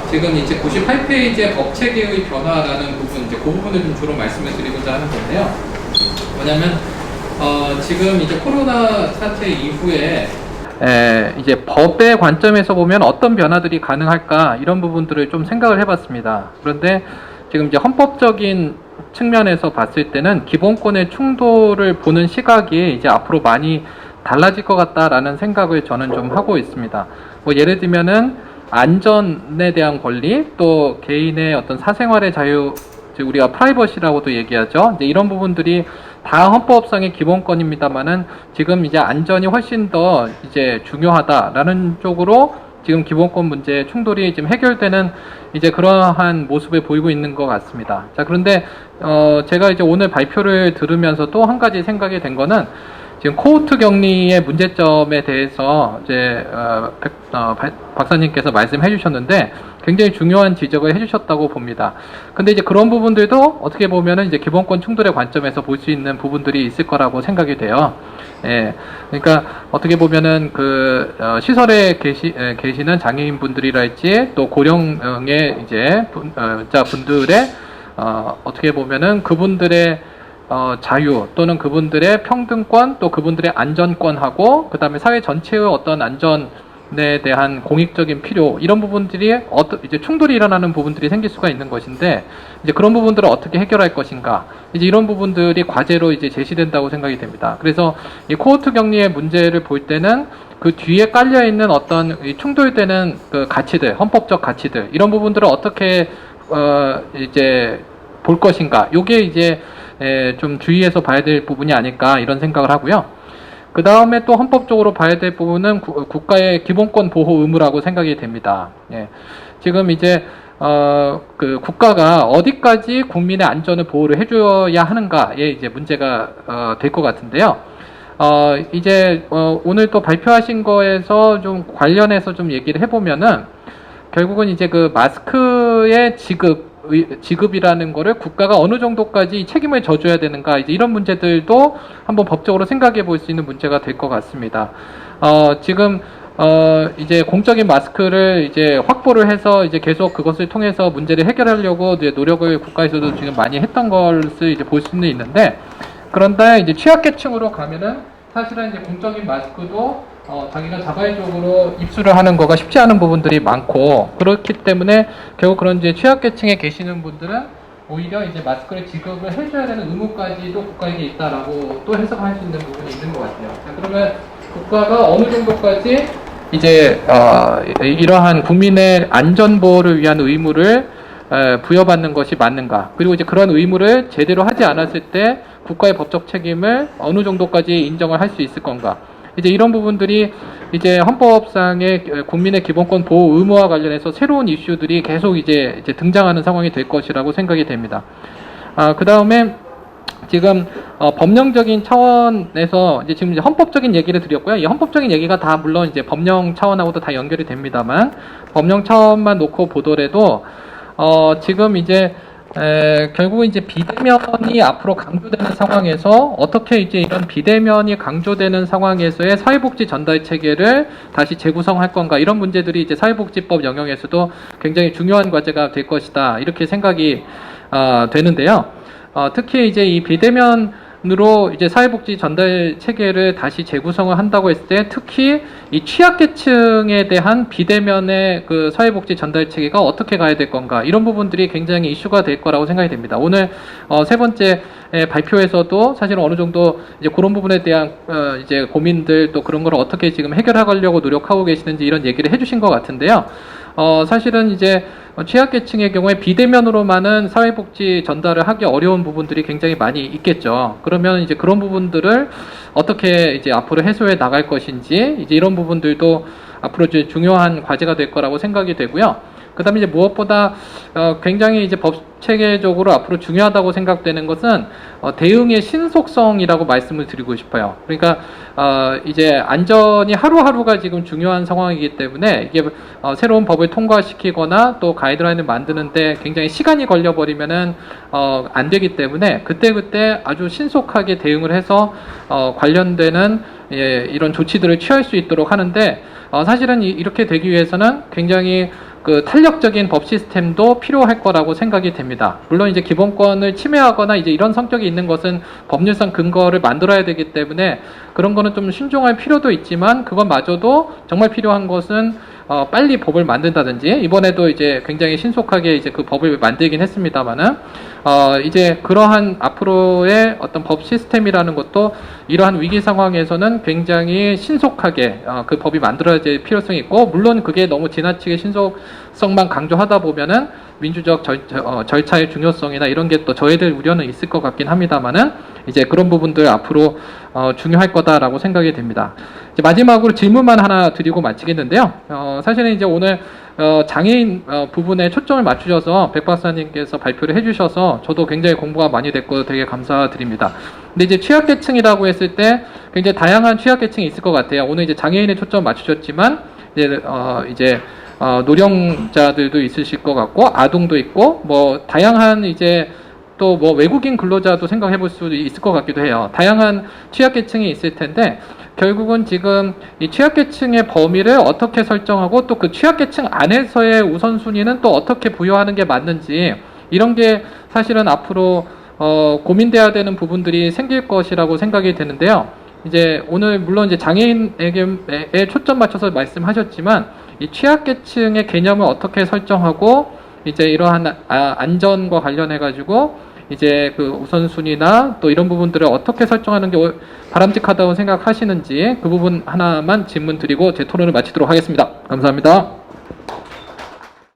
지금 이제 98페이지의 법 체계의 변화라는 부분, 이제 그 부분을 좀 주로 말씀을 드리고자 하는 건데요. 뭐냐면, 지금 이제 코로나 사태 이후에 이제 법의 관점에서 보면 어떤 변화들이 가능할까 이런 부분들을 좀 생각을 해봤습니다. 그런데 지금 이제 헌법적인 측면에서 봤을 때는 기본권의 충돌을 보는 시각이 이제 앞으로 많이 달라질 것 같다라는 생각을 저는 좀 하고 있습니다. 뭐 예를 들면은 안전에 대한 권리, 또 개인의 어떤 사생활의 자유, 우리가 프라이버시라고도 얘기하죠. 이제 이런 부분들이 다 헌법상의 기본권입니다만은 지금 이제 안전이 훨씬 더 이제 중요하다라는 쪽으로 지금 기본권 문제 충돌이 지금 해결되는 이제 그러한 모습을 보이고 있는 것 같습니다. 자, 그런데 제가 이제 오늘 발표를 들으면서 또 한 가지 생각이 된 거는 지금 코호트 격리의 문제점에 대해서 이제 박사님께서 말씀해 주셨는데 굉장히 중요한 지적을 해주셨다고 봅니다. 근데 이제 그런 부분들도 어떻게 보면은 이제 기본권 충돌의 관점에서 볼 수 있는 부분들이 있을 거라고 생각이 돼요. 예, 그러니까 어떻게 보면은 그 시설에 계시는 장애인 분들이랄지 또 고령의 이제 자분들의 어떻게 보면은 그분들의 자유 또는 그분들의 평등권 또 그분들의 안전권하고 그 다음에 사회 전체의 어떤 안전에 대한 공익적인 필요 이런 부분들이 이제 충돌이 일어나는 부분들이 생길 수가 있는 것인데 이제 그런 부분들을 어떻게 해결할 것인가 이제 이런 부분들이 과제로 이제 제시된다고 생각이 됩니다. 그래서 이 코호트 격리의 문제를 볼 때는 그 뒤에 깔려 있는 어떤 충돌되는 그 가치들 헌법적 가치들 이런 부분들을 어떻게 이제 볼 것인가 요게 이제 좀 주의해서 봐야 될 부분이 아닐까 이런 생각을 하고요. 그 다음에 또 헌법적으로 봐야 될 부분은 국가의 기본권 보호 의무라고 생각이 됩니다. 예. 지금 이제 그 국가가 어디까지 국민의 안전을 보호를 해줘야 하는가에 이제 문제가 될 것 같은데요. 이제 오늘 또 발표하신 거에서 좀 관련해서 좀 얘기를 해보면은 결국은 이제 그 마스크의 지급이라는 거를 국가가 어느 정도까지 책임을 져줘야 되는가 이제 이런 문제들도 한번 법적으로 생각해 볼 수 있는 문제가 될 것 같습니다. 지금 이제 공적인 마스크를 이제 확보를 해서 이제 계속 그것을 통해서 문제를 해결하려고 이제 노력을 국가에서도 지금 많이 했던 것을 이제 볼 수는 있는데 그런데 이제 취약계층으로 가면은 사실은 이제 공적인 마스크도 자기가 자발적으로 입수를 하는 거가 쉽지 않은 부분들이 많고 그렇기 때문에 결국 그런 이제 취약계층에 계시는 분들은 오히려 이제 마스크를 지급을 해줘야 되는 의무까지도 국가에게 있다라고 또 해석할 수 있는 부분이 있는 것 같아요. 자, 그러면 국가가 어느 정도까지 이제 이러한 국민의 안전보호를 위한 의무를 부여받는 것이 맞는가 그리고 이제 그런 의무를 제대로 하지 않았을 때 국가의 법적 책임을 어느 정도까지 인정을 할 수 있을 건가 이제 이런 부분들이 이제 헌법상의 국민의 기본권 보호 의무와 관련해서 새로운 이슈들이 계속 이제 등장하는 상황이 될 것이라고 생각이 됩니다. 그 다음에 지금 법령적인 차원에서 이제 지금 이제 헌법적인 얘기를 드렸고요. 이 헌법적인 얘기가 다 물론 이제 법령 차원하고도 다 연결이 됩니다만 법령 차원만 놓고 보더라도 지금 이제 결국은 이제 비대면이 앞으로 강조되는 상황에서 어떻게 이제 이런 비대면이 강조되는 상황에서의 사회복지 전달 체계를 다시 재구성할 건가 이런 문제들이 이제 사회복지법 영역에서도 굉장히 중요한 과제가 될 것이다 이렇게 생각이 되는데요. 특히 이제 이 비대면으로 이제 사회복지 전달 체계를 다시 재구성을 한다고 했을 때 특히 이 취약계층에 대한 비대면의 그 사회복지 전달 체계가 어떻게 가야 될 건가 이런 부분들이 굉장히 이슈가 될 거라고 생각이 됩니다. 오늘 세 번째 발표에서도 사실은 어느 정도 이제 그런 부분에 대한 이제 고민들 또 그런 걸 어떻게 지금 해결하려고 노력하고 계시는지 이런 얘기를 해주신 것 같은데요. 사실은 이제 취약계층의 경우에 비대면으로만은 사회복지 전달을 하기 어려운 부분들이 굉장히 많이 있겠죠. 그러면 이제 그런 부분들을 어떻게 이제 앞으로 해소해 나갈 것인지 이제 이런 부분들도 앞으로 이제 중요한 과제가 될 거라고 생각이 되고요. 그 다음에 이제 무엇보다 굉장히 이제 법 체계적으로 앞으로 중요하다고 생각되는 것은 대응의 신속성이라고 말씀을 드리고 싶어요. 그러니까 이제 안전이 하루하루가 지금 중요한 상황이기 때문에 이게 새로운 법을 통과시키거나 또 가이드라인을 만드는데 굉장히 시간이 걸려버리면은 안 되기 때문에 그때그때 아주 신속하게 대응을 해서 관련되는 이런 조치들을 취할 수 있도록 하는데 사실은 이렇게 되기 위해서는 굉장히 그 탄력적인 법 시스템도 필요할 거라고 생각이 됩니다. 물론 이제 기본권을 침해하거나 이제 이런 성격이 있는 것은 법률상 근거를 만들어야 되기 때문에 그런 거는 좀 신중할 필요도 있지만 그것마저도 정말 필요한 것은 빨리 법을 만든다든지 이번에도 이제 굉장히 신속하게 이제 그 법을 만들긴 했습니다만은 이제 그러한 앞으로의 어떤 법 시스템이라는 것도 이러한 위기 상황에서는 굉장히 신속하게 그 법이 만들어질 필요성이 있고 물론 그게 너무 지나치게 신속성만 강조하다 보면은 민주적 절차의 중요성이나 이런 게 또 저희들 우려는 있을 것 같긴 합니다만은 이제 그런 부분들 앞으로 중요할 거다라고 생각이 됩니다. 이제 마지막으로 질문만 하나 드리고 마치겠는데요. 사실은 이제 오늘 장애인 부분에 초점을 맞추셔서 백 박사님께서 발표를 해주셔서 저도 굉장히 공부가 많이 됐고 되게 감사드립니다. 근데 이제 취약계층이라고 했을 때 굉장히 다양한 취약계층이 있을 것 같아요. 오늘 이제 장애인에 초점 맞추셨지만 이제 노령자들도 있으실 것 같고 아동도 있고 뭐 다양한 이제 또 뭐 외국인 근로자도 생각해 볼 수도 있을 것 같기도 해요. 다양한 취약계층이 있을 텐데 결국은 지금 이 취약계층의 범위를 어떻게 설정하고 또 그 취약계층 안에서의 우선순위는 또 어떻게 부여하는 게 맞는지 이런 게 사실은 앞으로 고민돼야 되는 부분들이 생길 것이라고 생각이 되는데요. 이제 오늘 물론 이제 장애인에게 초점 맞춰서 말씀하셨지만 이 취약계층의 개념을 어떻게 설정하고 이제 이러한 안전과 관련해 가지고 이제 그 우선순위나 또 이런 부분들을 어떻게 설정하는 게 바람직하다고 생각하시는지 그 부분 하나만 질문 드리고 제 토론을 마치도록 하겠습니다. 감사합니다.